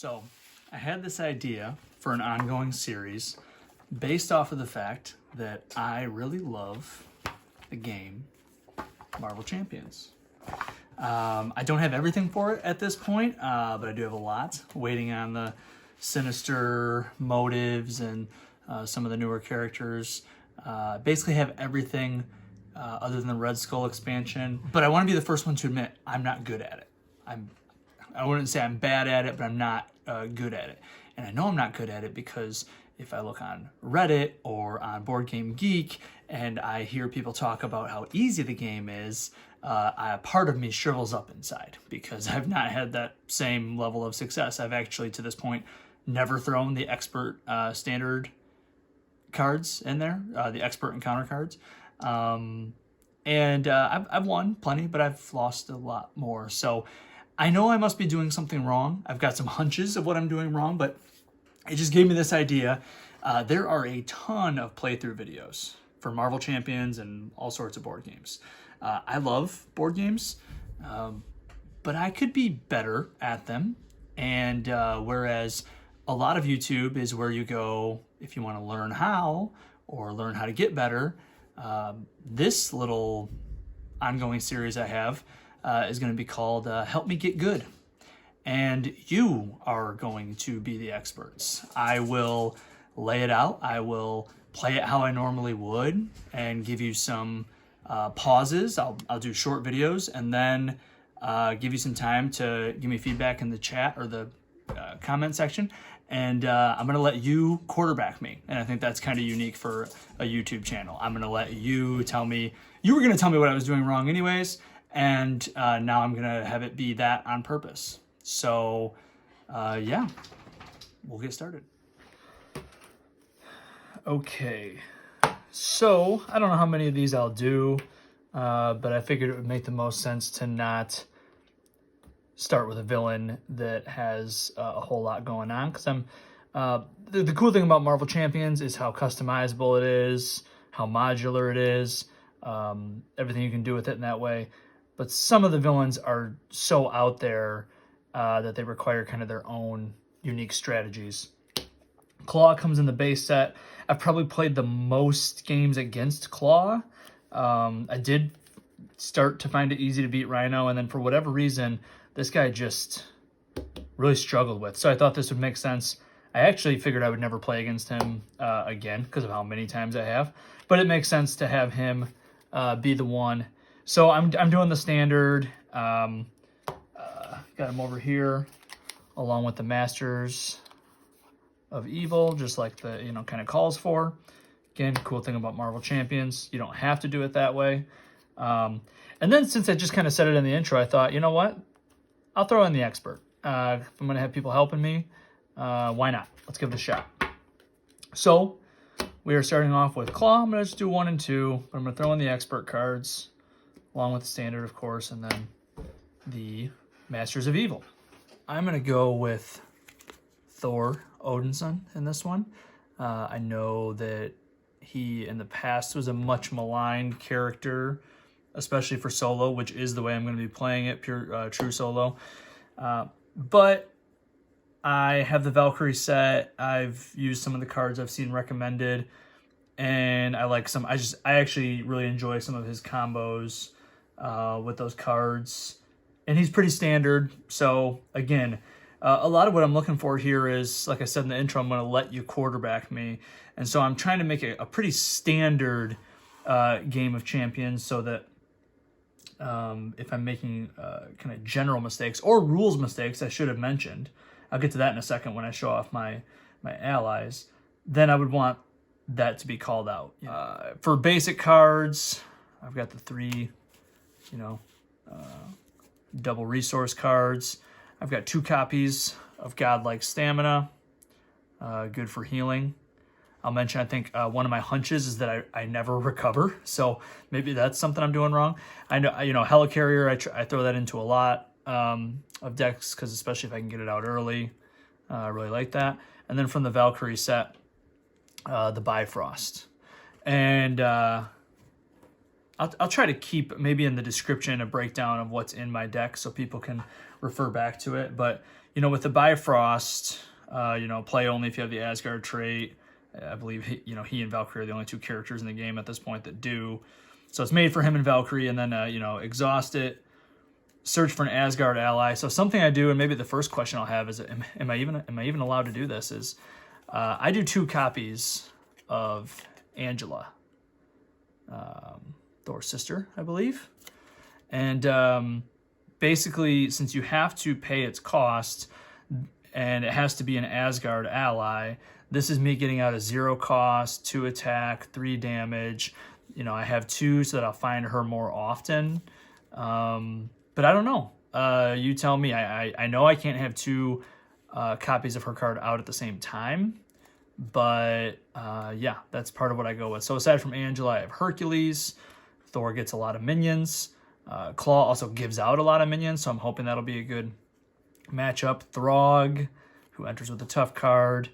So I had this idea for an ongoing series based off of the fact that I really love the game Marvel Champions. I don't have everything for it at this point, but I do have a lot waiting on the sinister motives and some of the newer characters. Basically have everything other than the Red Skull expansion, but I want to be the first one to admit I'm not good at it. I wouldn't say I'm bad at it, but I'm not good at it. And I know I'm not good at it because if I look on Reddit or on Board Game Geek and I hear people talk about how easy the game is, a part of me shrivels up inside because I've not had that same level of success. I've actually, to this point, never thrown the expert standard cards in there, the expert encounter cards. I've won plenty, but I've lost a lot more. So I know I must be doing something wrong. I've got some hunches of what I'm doing wrong, but it just gave me this idea. There are a ton of playthrough videos for Marvel Champions and all sorts of board games. I love board games, but I could be better at them. And whereas a lot of YouTube is where you go if you want to learn how or learn how to get better, this little ongoing series I have is going to be called Help Me Get Good. And you are going to be the experts. I will lay it out. I will play it how I normally would and give you some pauses. I'll do short videos and then give you some time to give me feedback in the chat or the comment section. And I'm going to let you quarterback me. And I think that's kind of unique for a YouTube channel. I'm going to let you tell me, you were going to tell me what I was doing wrong anyways. And now I'm going to have it be that on purpose. So, yeah, we'll get started. Okay, so I don't know how many of these I'll do, but I figured it would make the most sense to not start with a villain that has a whole lot going on. Because the cool thing about Marvel Champions is how customizable it is, how modular it is, everything you can do with it in that way. But some of the villains are so out there that they require kind of their own unique strategies. Claw comes in the base set. I've probably played the most games against Claw. I did start to find it easy to beat Rhino, and then for whatever reason, this guy just really struggled with. So I thought this would make sense. I actually figured I would never play against him again because of how many times I have. But it makes sense to have him be the one. So I'm doing the standard. Got him over here along with the Masters of Evil, just like the, kind of calls for. Again, cool thing about Marvel Champions, you don't have to do it that way. And then since I just kind of said it in the intro, I thought, you know what? I'll throw in the expert. If I'm going to have people helping me, why not? Let's give it a shot. So we are starting off with Claw. I'm going to just do 1 and 2, but I'm going to throw in the expert cards, along with the standard, of course, and then the Masters of Evil. I'm going to go with Thor Odinson in this one. I know that he in the past was a much maligned character, especially for solo, which is the way I'm going to be playing it, pure true solo. But I have the Valkyrie set. I've used some of the cards I've seen recommended, and I like some. I actually really enjoy some of his combos with those cards, and he's pretty standard. So again, a lot of what I'm looking for here is, like I said in the intro, I'm going to let you quarterback me. And so I'm trying to make it a pretty standard game of Champions so that if I'm making kind of general mistakes or rules mistakes I should have mentioned, I'll get to that in a second when I show off my allies, then I would want that to be called out. For basic cards, I've got the 3, double resource cards. I've got 2 copies of Godlike Stamina, good for healing. I'll mention, I think one of my hunches is that I never recover, so maybe that's something I'm doing wrong. I know, Helicarrier, I throw that into a lot of decks, because especially if I can get it out early, I really like that. And then from the Valkyrie set, the Bifrost. And I'll try to keep maybe in the description a breakdown of what's in my deck so people can refer back to it. But, you know, with the Bifrost, you know, play only if you have the Asgard trait. I believe, he and Valkyrie are the only 2 characters in the game at this point that do. So it's made for him and Valkyrie, and then, you know, exhaust it, search for an Asgard ally. So something I do, and maybe the first question I'll have is, am I even allowed to do this, is I do 2 copies of Angela, Thor's sister, I believe. And basically, since you have to pay its cost, and it has to be an Asgard ally, this is me getting out a 0 cost, 2 attack, 3 damage. You know, I have 2 so that I'll find her more often. But I don't know. You tell me. I know I can't have 2 copies of her card out at the same time. But yeah, that's part of what I go with. So aside from Angela, I have Hercules. Thor gets a lot of minions. Claw also gives out a lot of minions, so I'm hoping that'll be a good matchup. Throg, who enters with a tough card.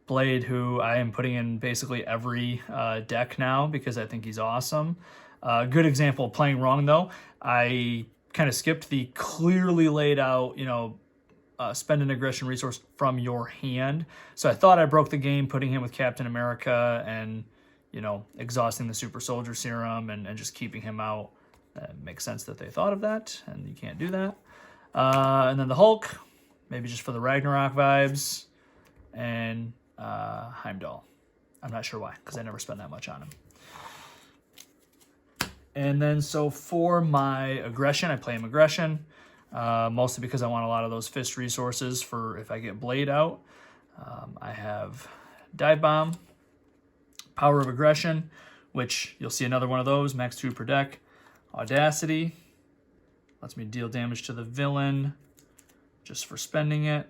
Blade, who I am putting in basically every deck now because I think he's awesome. Good example of playing wrong, though. I kind of skipped the clearly laid out, you know, spend an aggression resource from your hand. So I thought I broke the game putting him with Captain America and, you know, exhausting the super soldier serum and just keeping him out. That makes sense that they thought of that, and you can't do that. And then the Hulk, maybe just for the Ragnarok vibes, and Heimdall. I'm not sure why, because I never spend that much on him. And then so for my aggression, I play him aggression, mostly because I want a lot of those fist resources for if I get Blade out. I have Dive Bomb, Power of Aggression, which you'll see another one of those, max 2 per deck. Audacity, lets me deal damage to the villain just for spending it.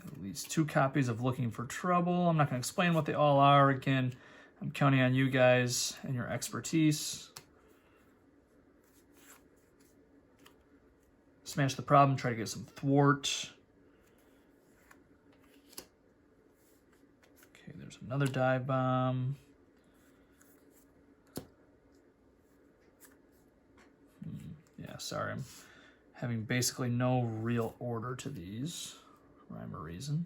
At least 2 copies of Looking for Trouble. I'm not going to explain what they all are. Again, I'm counting on you guys and your expertise. Smash the Problem, try to get some Thwart. Okay, there's another Dive Bomb. Yeah, sorry, I'm having basically no real order to these, rhyme or reason.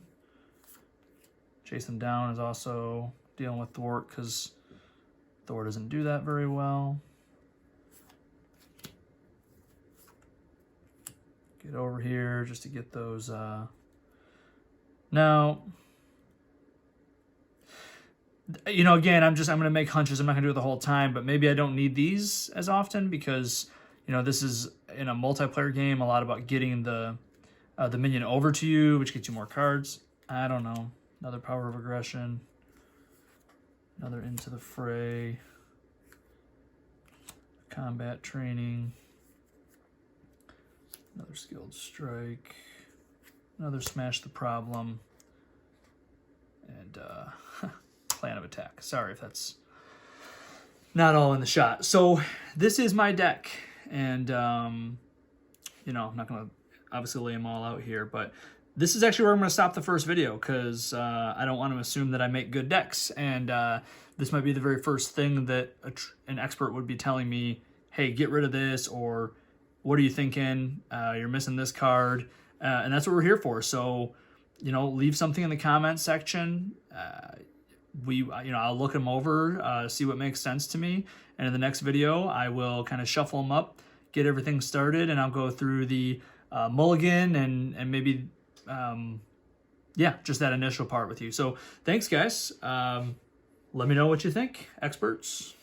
Chase them down is also dealing with Thwart because Thor doesn't do that very well. Get over here just to get those. Now, you know, again, I'm going to make hunches. I'm not going to do it the whole time, but maybe I don't need these as often because, you know, this is in a multiplayer game, a lot about getting the minion over to you, which gets you more cards. I don't know. Another Power of Aggression. Another Into the Fray. Combat Training. Another Skilled Strike. Another Smash the Problem. And Plan of Attack. Sorry if that's not all in the shot. So this is my deck. And, you know, I'm not going to obviously lay them all out here, but this is actually where I'm going to stop the first video because I don't want to assume that I make good decks. And this might be the very first thing that an expert would be telling me, hey, get rid of this, or what are you thinking? You're missing this card. And that's what we're here for. So, you know, leave something in the comments section. I'll look them over, see what makes sense to me. And in the next video, I will kind of shuffle them up, get everything started, and I'll go through the mulligan and maybe, yeah, just that initial part with you. So thanks, guys. Let me know what you think, experts.